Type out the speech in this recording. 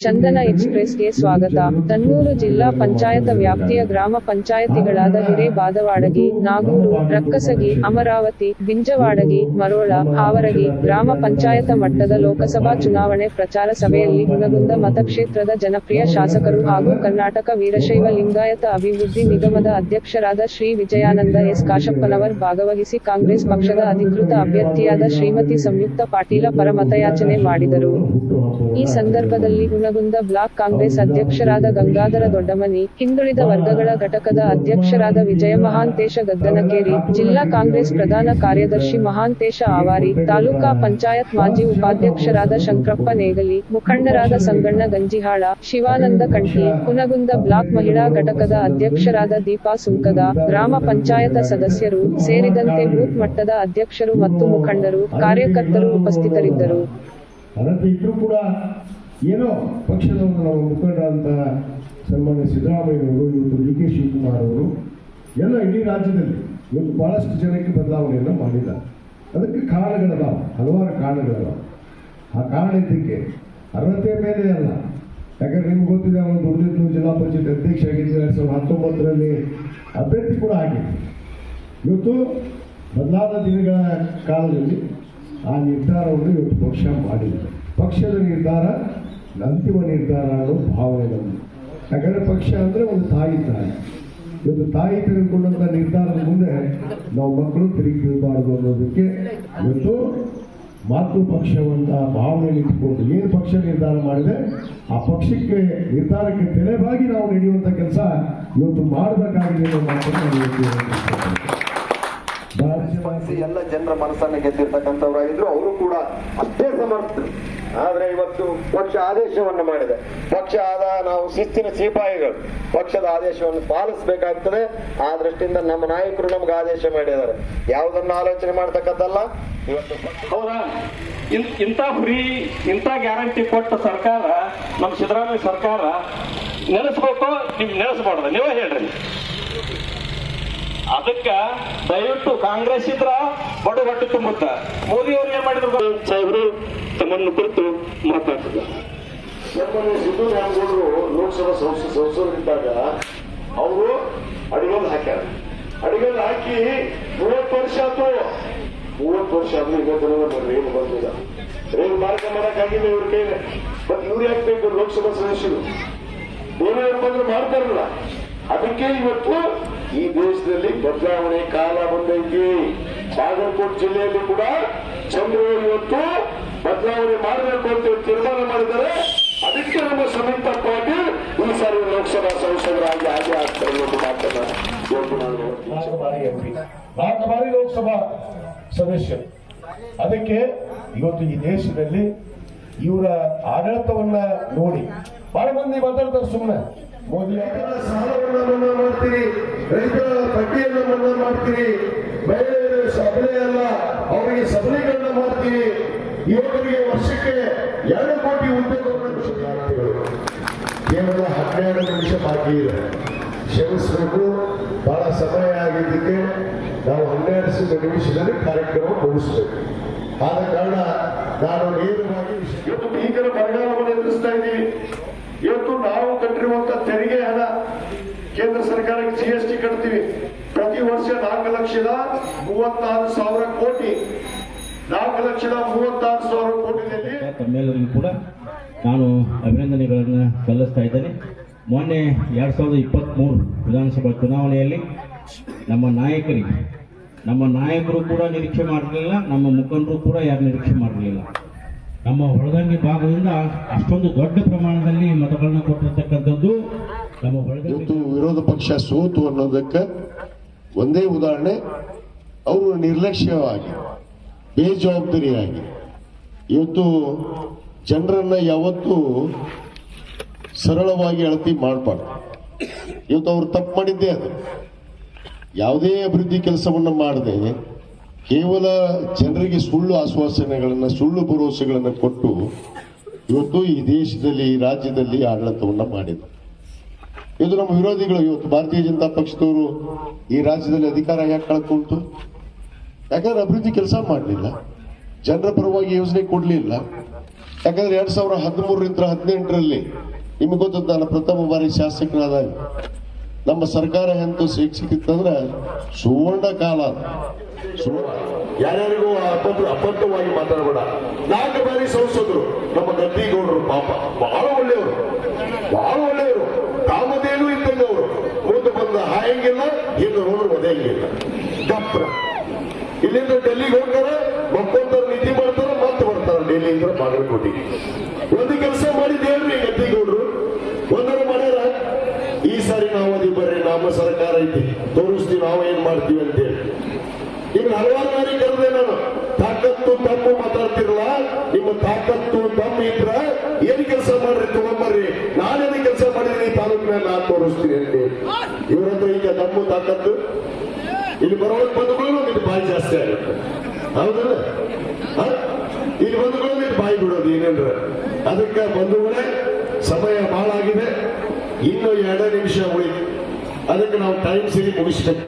ಚಂದನ ಎಕ್ಸ್‌ಪ್ರೆಸ್‌ಗೆ ಸ್ವಾಗತ. ತನ್ನೂರು ಜಿಲ್ಲಾ ಪಂಚಾಯತ ವ್ಯಾಪ್ತಿಯ ಗ್ರಾಮ ಪಂಚಾಯತಿಗಳಾದ ಹಿರೇಬಾದವಾಡಗಿ, ನಾಗೂರು, ರಕ್ಕಸಗಿ, ಅಮರಾವತಿ, ಬಿಂಜವಾಡಗಿ, ಮರೋಳ, ಹಾವರಗಿ ಗ್ರಾಮ ಪಂಚಾಯತ ಮಟ್ಟದ ಲೋಕಸಭಾ ಚುನಾವಣೆ ಪ್ರಚಾರ ಸಭೆಯಲ್ಲಿ ಹುನಗುಂದ ಮತಕ್ಷೇತ್ರದ ಜನಪ್ರಿಯ ಶಾಸಕರು ಹಾಗೂ ಕರ್ನಾಟಕ ವೀರಶೈವ ಲಿಂಗಾಯತ ಅಭಿವೃದ್ಧಿ ನಿಗಮದ ಅಧ್ಯಕ್ಷರಾದ ಶ್ರೀ ವಿಜಯಾನಂದ ಎಸ್ ಕಾಶಪ್ಪನವರ್ ಭಾಗವಹಿಸಿ ಕಾಂಗ್ರೆಸ್ ಪಕ್ಷದ ಅಧಿಕೃತ ಅಭ್ಯರ್ಥಿಯಾದ ಶ್ರೀಮತಿ ಸಂಯುಕ್ತ ಪಾಟೀಲ ಪರ ಮತಯಾಚನೆ ಮಾಡಿದರು. ಈ ಸಂದರ್ಭದಲ್ಲಿ ಹುನಗುಂದ ಬ್ಲಾಕ್ ಕಾಂಗ್ರೆಸ್ ಅಧ್ಯಕ್ಷರಾದ ಗಂಗಾಧರ ದೊಡ್ಡಮನಿ, ಹಿಂದುಳಿದ ವರ್ಗಗಳ ಘಟಕದ ಅಧ್ಯಕ್ಷರಾದ ವಿಜಯ ಮಹಾಂತೇಶ ಗದ್ದನಕೇರಿ, ಜಿಲ್ಲಾ ಕಾಂಗ್ರೆಸ್ ಪ್ರಧಾನ ಕಾರ್ಯದರ್ಶಿ ಮಹಾಂತೇಶ ಆವಾರಿ, ತಾಲೂಕಾ ಪಂಚಾಯತ್ ಮಾಜಿ ಉಪಾಧ್ಯಕ್ಷರಾದ ಶಂಕರಪ್ಪ ನೇಗಲಿ, ಮುಖಂಡರಾದ ಸಂಗಣ್ಣ ಗಂಜಿಹಾಳ, ಶಿವಾನಂದ ಕಂಠಿ, ಹುನಗುಂದ ಬ್ಲಾಕ್ ಮಹಿಳಾ ಘಟಕದ ಅಧ್ಯಕ್ಷರಾದ ದೀಪಾ ಸುಂಕದ, ಗ್ರಾಮ ಪಂಚಾಯತ ಸದಸ್ಯರು ಸೇರಿದಂತೆ ಬೂತ್ ಮಟ್ಟದ ಅಧ್ಯಕ್ಷರು ಮತ್ತು ಮುಖಂಡರು, ಕಾರ್ಯಕರ್ತರು ಉಪಸ್ಥಿತರಿದ್ದರು. ಇದ್ರು ಕೂಡ ಏನೋ ಪಕ್ಷದ ನಾವು ಮುಖಂಡರಂತಹ ಸನ್ಮಾನ್ಯ ಸಿದ್ದರಾಮಯ್ಯವರು, ಇವತ್ತು ಡಿ.ಕೆ. ಶಿವಕುಮಾರ್ ಅವರು ಎಲ್ಲ ಇಡೀ ರಾಜ್ಯದಲ್ಲಿ ಇವತ್ತು ಬಹಳಷ್ಟು ಜನಕ್ಕೆ ಬದಲಾವಣೆಯನ್ನು ಮಾಡಿದ್ದಾರೆ. ಅದಕ್ಕೆ ಕಾರಣಗಳದಾವ, ಹಲವಾರು ಕಾರಣಗಳದಾವ. ಆ ಕಾರಣ ಇದಕ್ಕೆ ಅರ್ಹತೆ ಮೇಲೆ ಅಲ್ಲ. ಯಾಕಂದ್ರೆ ನಿಮ್ಗೆ ಗೊತ್ತಿದೆ, ಅವನು ದುಡಿದಿದ್ದು ಜಿಲ್ಲಾ ಪಂಚಾಯತ್ ಅಧ್ಯಕ್ಷ ಆಗಿದ್ದು 2019ರಲ್ಲಿ ಅಭ್ಯರ್ಥಿ ಕೂಡ ಆಗಿದೆ. ಇವತ್ತು ಬದಲಾದ ದಿನಗಳ ಕಾಲದಲ್ಲಿ ಆ ನಿರ್ಧಾರವನ್ನು ಇವತ್ತು ಪಕ್ಷ ಮಾಡಿದೆ. ಪಕ್ಷದ ನಿರ್ಧಾರ ಅಂತಿಮ ನಿರ್ಧಾರ ಅನ್ನೋ ಭಾವನೆ ನಮ್ಮದು. ಯಾಕಂದರೆ ಪಕ್ಷ ಅಂದರೆ ಒಂದು ತಾಯಿ ತಾಯಿ. ಇವತ್ತು ತಾಯಿ ತೆಗೆದುಕೊಂಡಂಥ ನಿರ್ಧಾರದ ಮುಂದೆ ನಾವು ಮಕ್ಕಳು ತಿರುಗಿ ಬೀಳಬಾರ್ದು ಅನ್ನೋದಕ್ಕೆ ಇವತ್ತು ಮಾತೃ ಪಕ್ಷವಂತ ಭಾವನೆಯಲ್ಲಿ ಇಟ್ಕೊಂಡು ಏನು ಪಕ್ಷ ನಿರ್ಧಾರ ಮಾಡಿದೆ ಆ ಪಕ್ಷಕ್ಕೆ ನಿರ್ಧಾರಕ್ಕೆ ತಲೆಬಾಗಿ ನಾವು ನಡೆಯುವಂಥ ಕೆಲಸ ಇವತ್ತು ಮಾಡಬೇಕಾಗಿದೆ ಅನ್ನೋ ಮಾತನ್ನು ಎಲ್ಲ ಜನರ ಮನಸ್ಸನ್ನು ಗೆದ್ದಿರ್ತಕ್ಕಂಥವರಾಗಿದ್ರು. ಅವರು ಕೂಡ ಅಷ್ಟೇ ಸಮರ್ಥರು. ಆದ್ರೆ ಇವತ್ತು ಪಕ್ಷ ಆದೇಶವನ್ನು ಮಾಡಿದೆ. ಪಕ್ಷ ನಾವು ಶಿಸ್ತಿನ ಸಿಪಾಯಿಗಳು, ಪಕ್ಷದ ಆದೇಶವನ್ನು ಪಾಲಿಸಬೇಕಾಗ್ತದೆ. ಆ ದೃಷ್ಟಿಯಿಂದ ನಮ್ಮ ನಾಯಕರು ನಮ್ಗೆ ಆದೇಶ ಮಾಡಿದ್ದಾರೆ. ಯಾವುದನ್ನು ಆಲೋಚನೆ ಮಾಡ್ತಕ್ಕಂಥಲ್ಲ. ಇವತ್ತು ಹೌದಾ, ಇಂಥ ಫ್ರೀ ಇಂಥ ಗ್ಯಾರಂಟಿ ಕೊಟ್ಟ ಸರ್ಕಾರ ನಮ್ಮ ಸಿದ್ದರಾಮಯ್ಯ ಸರ್ಕಾರ ನೆನೆಸ್ಬೇಕು, ನೀವು ನೆನೆಸ್ಬಾರ್ದು, ನೀವೇ ಹೇಳ್ರಿ. ಅದಕ್ಕ ದಯವಿಟ್ಟು ಕಾಂಗ್ರೆಸ್ ಇದ್ರ ಬಡು ಹೊಟ್ಟೆ ತುಂಬುತ್ತ. ಮೋದಿ ಅವ್ರು ಏನ್ ಮಾಡಿದ್ರು ಸಾಹೇಬರು ತಮ್ಮನ್ನು ಕುರಿತು ಮಾತನಾಡ್ತಿದ್ರು. ಸಿದ್ದರಾಮಯ್ಯಗೌಡರು ಲೋಕಸಭಾ ಸಂಸದರಿದ್ದಾಗ ಅವರು ಅಡಿಗಲ್ ಹಾಕ್ಯಾರ. ಅಡಿಗಲ್ ಹಾಕಿ 30 ವರ್ಷ ಆಯ್ತು. 30 ವರ್ಷ ಆದ್ರೂ ಇವತ್ತು ರೇವು ಬಂದಿಲ್ಲ. ರೇವು ಮಾರ್ಗ ಮಾಡಕ್ಕಾಗಿಲ್ಲ ಇವ್ರ ಕೈಲಿ. ಮತ್ತೆ ಇವ್ರು ಯಾಕಬೇಕು ಲೋಕಸಭಾ ಸದಸ್ಯರು? ಬೇರೆಯವ್ರು ಬಂದ್ರೆ ಮಾಡ್ತಾರಲ್ಲ. ಅದಕ್ಕೆ ಇವತ್ತು ಈ ದೇಶದಲ್ಲಿ ಬದಲಾವಣೆ ಕಾಲ ಬಂದೈತಿ. ಬಾಗಲಕೋಟೆ ಜಿಲ್ಲೆಯಲ್ಲಿ ಕೂಡ ಜನರು ಇವತ್ತು ಬದಲಾವಣೆ ಮಾಡಬೇಕು ಅಂತ ತೀರ್ಮಾನ ಮಾಡಿದ್ದಾರೆ. ಅದಕ್ಕೆ ನಮ್ಮ ಸಂಯುಕ್ತ ಪಾಟೀಲ್ ಈ ಸಾರಿ ಲೋಕಸಭಾ ಸಂಸದರಾಗಿ ಹಾಗೆ ಆಗ್ತಾರೆ ಎಂದು ಮಾತನ್ನ ಇವತ್ತು ನಾನು 4 ಬಾರಿ ಲೋಕಸಭಾ ಸದಸ್ಯರು. ಅದಕ್ಕೆ ಇವತ್ತು ಈ ದೇಶದಲ್ಲಿ ಇವರ ಆಡಳಿತವನ್ನ ನೋಡಿ ಬಹಳ ಮಂದಿ ಮಾತಾಡ್ತಾರೆ. ಸುಮ್ಮನೆ ಮೋದಿ ಸಾಲವನ್ನು ಮನ್ನಾ ಮಾಡ್ತೀರಿ, ರೈತರ ಬಡ್ಡಿಯನ್ನು ಮನ್ನಾ ಮಾಡ್ತೀರಿ, ಮಹಿಳೆಯರು ಸಬಲೆ ಅಲ್ಲ ಅವರಿಗೆ ಸಬಲೀಕರಣ ಮಾಡ್ತೀರಿ, ಯುವಕರಿಗೆ ವರ್ಷಕ್ಕೆ 2 ಕೋಟಿ ಉದ್ಯೋಗಗಳನ್ನು ಕೇವಲ 12 ನಿಮಿಷ ಬಾಕಿ ಇದೆ. ಕ್ಷಮಿಸಬೇಕು, ಬಹಳ ಸಮಯ ಆಗಿದ್ದಕ್ಕೆ ನಾವು 12 ನಿಮಿಷದಲ್ಲಿ ಕಾರ್ಯಕ್ರಮ ಮುಗಿಸಬೇಕು. ಆದ ಕಾರಣ ನಾನು ನೇರವಾಗಿ ಇವತ್ತು ಭೀಕರ ಬರಗಾಲವನ್ನು ಎದುರಿಸ್ತಾ ಇದ್ದೀವಿ. ಇವತ್ತು ನಾವು ಕಟ್ಟಿರುವಂತ ತೆರಿಗೆ ಹಣ ಕೇಂದ್ರ ಸರ್ಕಾರಕ್ಕೆ GST ಕಟ್ತೀವಿ. ಪ್ರತಿ ವರ್ಷ 4,34,000 ಕೋಟಿ 4,36,000 ಕೋಟಿಯಲ್ಲಿ ತಮ್ಮೆಲ್ಲರಿಗೂ ಕೂಡ ನಾನು ಅಭಿನಂದನೆಗಳನ್ನು ಸಲ್ಲಿಸ್ತಾ ಇದ್ದೇನೆ. ಮೊನ್ನೆ 2023 ವಿಧಾನಸಭಾ ಚುನಾವಣೆಯಲ್ಲಿ ನಮ್ಮ ನಾಯಕರು ಕೂಡ ನಿರೀಕ್ಷೆ ಮಾಡಿರಲಿಲ್ಲ, ನಮ್ಮ ಮುಖಂಡರು ಕೂಡ ಯಾರು ನಿರೀಕ್ಷೆ ಮಾಡಿರಲಿಲ್ಲ. ನಮ್ಮ ಹೊಳದಂಗಿ ಭಾಗದಿಂದ ಅಷ್ಟೊಂದು ದೊಡ್ಡ ಪ್ರಮಾಣದಲ್ಲಿ ಮತಗಳನ್ನು ಕೊಟ್ಟಿರ್ತಕ್ಕಂಥದ್ದು ನಮ್ಮ ಇವತ್ತು ವಿರೋಧ ಪಕ್ಷ ಸೋತು ಅನ್ನೋದಕ್ಕೆ ಒಂದೇ ಉದಾಹರಣೆ, ಅವರು ನಿರ್ಲಕ್ಷ್ಯವಾಗಿ ಬೇಜವಾಬ್ದಾರಿಯಾಗಿ ಇವತ್ತು ಜನರನ್ನ ಯಾವತ್ತೂ ಸರಳವಾಗಿ ಅಳತಿ ಮಾಡಬಾರ್ದು. ಇವತ್ತು ಅವರು ತಪ್ಪು ಮಾಡಿದ್ದೇ ಅದು. ಯಾವುದೇ ಅಭಿವೃದ್ಧಿ ಕೆಲಸವನ್ನು ಮಾಡದೆ ಕೇವಲ ಜನರಿಗೆ ಸುಳ್ಳು ಆಶ್ವಾಸನೆಗಳನ್ನು, ಸುಳ್ಳು ಭರವಸೆಗಳನ್ನು ಕೊಟ್ಟು ಇವತ್ತು ಈ ದೇಶದಲ್ಲಿ, ಈ ರಾಜ್ಯದಲ್ಲಿ ಆಡಳಿತವನ್ನು ಮಾಡಿದ್ರು. ಇದು ನಮ್ಮ ವಿರೋಧಿಗಳು. ಇವತ್ತು ಭಾರತೀಯ ಜನತಾ ಪಕ್ಷದವರು ಈ ರಾಜ್ಯದಲ್ಲಿ ಅಧಿಕಾರ ಯಾಕೆ ಕಳ್ಕೊಂತು? ಯಾಕಂದ್ರೆ ಅಭಿವೃದ್ಧಿ ಕೆಲಸ ಮಾಡಲಿಲ್ಲ, ಜನರ ಪರವಾಗಿ ಯೋಜನೆ ಕೊಡಲಿಲ್ಲ. ಯಾಕಂದ್ರೆ 2013ರಿಂದ 18ರಲ್ಲಿ ನಿಮಗೆ ಗೊತ್ತ, ನಾನು ಪ್ರಥಮ ಬಾರಿ ಶಾಸಕರಾದಾಗ ನಮ್ಮ ಸರ್ಕಾರ ಎಂತೂ ಶಿಕ್ಷಕಿತ್ತಂದ್ರೆ ಸುವರ್ಣ ಕಾಲ. ಯಾರ್ಯಾರಿಗೂ ಅಬದ್ಧವಾಗಿ ಮಾತಾಡಬೇಡ. 4 ಬಾರಿ ಸಂಸದರು ನಮ್ಮ ಗದ್ದಿಗೌಡರು, ಪಾಪ ಬಹಳ ಒಳ್ಳೆಯವರು, ಬಹಳ ಒಳ್ಳೆಯವರು, ಕಾಮಧೇನು ಇದ್ದಂಗೆ ಅವರು. ಮುಂದೆ ಬಂದ ಹಾಯಂಗಿಲ್ಲ, ಹಿಂದೆ ನೋಡ್ರು ಒದೆಯಂಗಿಲ್ಲ. ಗಪ್ರ ಇಲ್ಲಿಂದ ಡೆಲ್ಲಿಗೆ ಹೋಗ್ತಾರೆ, ಮಕ್ಕೊಂತಾರೆ, ನಿದ್ದೆ ಮಾಡ್ತಾರೆ, ಮತ್ತೆ ಬರ್ತಾರೆ ಡೆಲ್ಲಿಯಿಂದ ಬಾಗಲಕೋಟೆಗೆ. ಒಂದು ಕೆಲಸ ಮಾಡಿದ್ದೇಳ್ರಿ ಗದ್ದಿಗೌಡರು, ಒಂದರ ಮಾಡ್ಯಾರ. ಈ ಸಾರಿ ನಾವು ಅದಿ ಬರ್ರಿ, ನಮ್ಮ ಸರ್ಕಾರ ಐತಿ, ತೋರಿಸ್ತೀವಿ ನಾವು ಏನ್ ಮಾಡ್ತೀವಿ ಅಂತೇಳಿ. ಈಗ ಹಲವಾರು ಬಾರಿ ಕರೆದೆ ನಾನು, ತಾಕತ್ತು ತಪ್ಪು ಮಾತಾಡ್ತಿರಲ್ಲ, ನಿಮ್ಮ ತಾಕತ್ತು ತಪ್ಪು ಇದ್ರ ಏನ್ ಕೆಲಸ ಮಾಡ್ರಿ, ತಗೊಂಬರ್ರಿ, ನಾನೇನು ಕೆಲಸ ಮಾಡಿದೀನಿ ತಾಲೂಕಿನ ನಾನು ತೋರಿಸ್ತೀನಿ ಅಂತೇಳಿ. ಇವ್ರ ಹತ್ರ ಈಗ ತಪ್ಪು ತಾಕತ್ತು ಇಲ್ಲಿ ಬರೋಕ್ ಬಂದುಗಳು ಇದು ಬಾಯಿ ಜಾಸ್ತಿ ಆಗುತ್ತೆ, ಹೌದಲ್ಲ? ಇಲ್ಲಿ ಬಂದುಗಳು ಇದು ಬಾಯಿ ಬಿಡೋದು ಏನೇನ್ರ. ಅದಕ್ಕೆ ಬಂಧುಗಳೇ, ಸಮಯ ಬಹಳ ಆಗಿದೆ, ಇನ್ನು 2 ನಿಮಿಷ ಉಳಿತು. ಅದಕ್ಕೆ ನಾವು ಟೈಮ್ ಸರಿ ಮುಗಿಸ್ಬೇಕು.